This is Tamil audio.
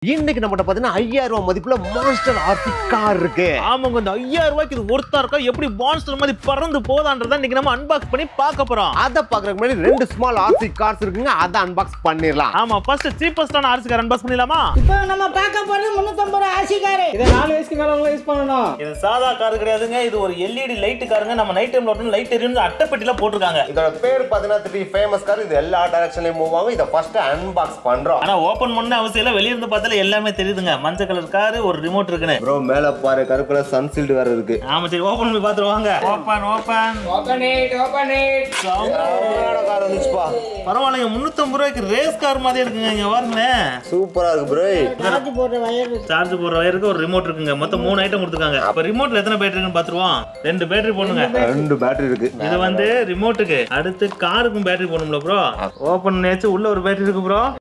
இன்னைக்கு நம்மட்ட பாத்தீங்கன்னா 5000 ரூபாய் மதிப்புல மான்ஸ்டர் ஆர்சி கார் இருக்கு. ஆமாங்க, இந்த 5000 ரூபாய்க்கு இது ஒர்த்தா இருக்கா, எப்படி மான்ஸ்டர் மாதிரி பறந்து போதான்றத இன்னைக்கு நம்ம அன்பாக்ஸ் பண்ணி பார்க்க போறோம். அத பாக்குறதுக்கு முன்னாடி ரெண்டு ஸ்மால் ஆர்சி கார்ஸ் இருக்குங்க, அத அன்பாக்ஸ் பண்ணிரலாம். ஆமா, ஃபர்ஸ்ட் சீப்பஸ்டான ஆர்சி கார் அன்பாக்ஸ் பண்ணிடலாமா? இப்போ நம்ம பார்க்க போறது 350 ரூபாய் ஆர்சி கார். இத 4 வயசுக்கு மேல அவங்க யூஸ் பண்ணனும். இது சாதா கார் கிடையாதுங்க, இது ஒரு LED லைட் காருங்க. நம்ம நைட் டைம்ல ஓட்டணும், லைட் எரியும் அட்டைப்பெட்டில போட்டுருக்காங்க. இதோட பேர் பாத்தீங்கன்னா திட்டி ஃபேமஸ் கார். இது எல்லா டைரக்ஷன்லயும் மூவ் ஆகும். இத ஃபர்ஸ்ட் அன்பாக்ஸ் பண்றோம். ஆனா ஓபன் பண்ண அவசியம் இல்ல, வெளிய இருந்து பார்த்தால எல்லாமே தெரியுதுங்க. மஞ்சள் கலர் கார், ஒரு ரிமோட் இருக்குனே. ப்ரோ மேல பாரு, கருப்பு கலர் சன் ஷீல்ட் வேற இருக்கு. ஆமா, சரி ஓபன் பண்ணி பாத்துருவாங்க. Open it. கார் வந்துச்சுப்பா. பரவாயில்லைங்க, 350 ரூபாய்க்கு ரேஸ் கார் மாதிரி இருக்குங்க. இங்க பாருங்களேன், சூப்பரா இருக்கு ப்ரோ. சார்ஜ் போடுற வயர், சார்ஜ் போடுற வயருக்கு ஒரு ரிமோட் இருக்குங்க. மொத்தம் 3 ஐட்டம் கொடுத்துருக்காங்க. அப்ப ரிமோட்ல எத்தனை பேட்டரி இருக்குன்னு பாத்துருவோம். 2 பேட்டரி போடுங்க. 2 பேட்டரி இருக்கு. இது வந்து ரிமோட்டுக்கு. அடுத்து காருக்கும் பேட்டரி போடணும்ல ப்ரோ. ஓபன் பண்ணியாச்சு, உள்ள ஒரு பேட்டரி இருக்கு ப்ரோ.